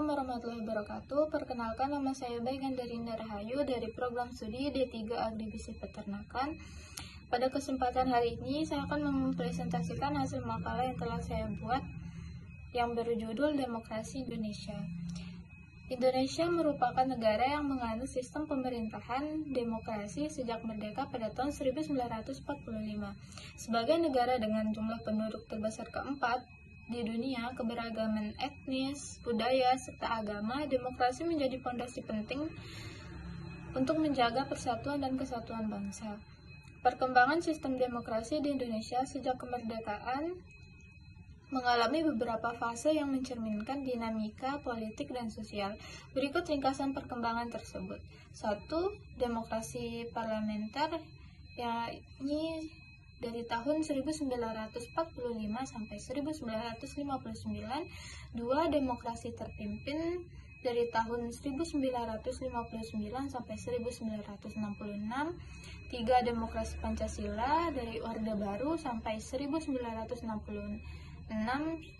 Warahmatullahi wabarakatuh. Perkenalkan, nama saya Baiganda Rahayu dari program studi D3 Agribisnis Peternakan. Pada kesempatan hari ini saya akan mempresentasikan hasil makalah yang telah saya buat yang berjudul Demokrasi Indonesia. Indonesia merupakan negara yang menganut sistem pemerintahan demokrasi sejak merdeka pada tahun 1945. Sebagai negara dengan jumlah penduduk terbesar keempat di dunia, keberagaman etnis, budaya, serta agama, demokrasi menjadi fondasi penting untuk menjaga persatuan dan kesatuan bangsa. Perkembangan sistem demokrasi di Indonesia sejak kemerdekaan mengalami beberapa fase yang mencerminkan dinamika politik dan sosial. Berikut ringkasan perkembangan tersebut. 1. Demokrasi parlementer, yakni dari tahun 1945 sampai 1959. 2. Demokrasi terpimpin dari tahun 1959 sampai 1966. 3. Demokrasi Pancasila dari Orde Baru sampai 1966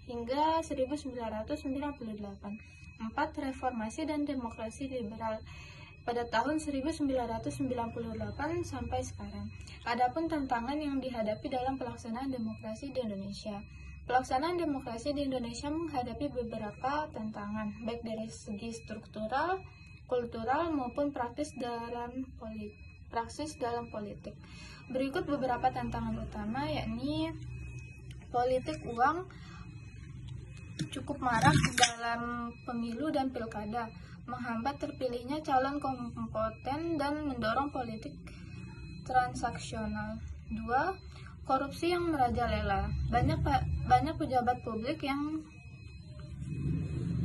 hingga 1998. 4. Reformasi dan Demokrasi Liberal pada tahun 1998 sampai sekarang. Adapun tantangan yang dihadapi dalam pelaksanaan demokrasi di Indonesia. Pelaksanaan demokrasi di Indonesia menghadapi beberapa tantangan, baik dari segi struktural, kultural, maupun praksis dalam politik. Berikut beberapa tantangan utama, yakni politik uang cukup marak dalam pemilu dan pilkada, menghambat terpilihnya calon kompeten dan mendorong politik transaksional. 2. Korupsi yang merajalela. Banyak pejabat publik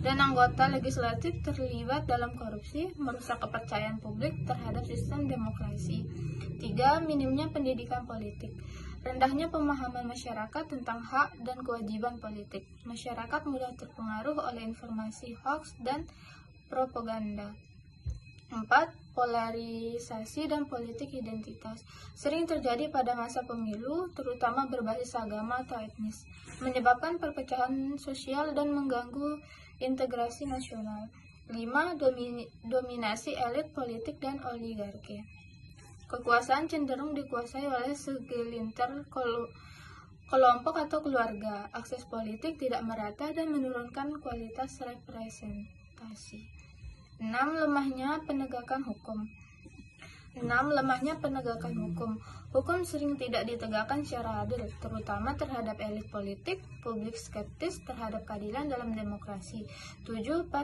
dan anggota legislatif terlibat dalam korupsi, merusak kepercayaan publik terhadap sistem demokrasi. 3. Minimnya pendidikan politik. Rendahnya pemahaman masyarakat tentang hak dan kewajiban politik. Masyarakat mudah terpengaruh oleh informasi hoax dan propaganda. 4. Polarisasi dan politik identitas. Sering terjadi pada masa pemilu, terutama berbasis agama atau etnis, menyebabkan perpecahan sosial dan mengganggu integrasi nasional. 5. Dominasi elit politik dan oligarki. Kekuasaan cenderung dikuasai oleh segelintir kelompok atau keluarga. Akses politik tidak merata dan menurunkan kualitas representasi. 6. Lemahnya penegakan hukum. Hukum sering tidak ditegakkan secara adil, terutama terhadap elit politik. Publik skeptis terhadap keadilan dalam demokrasi. 7.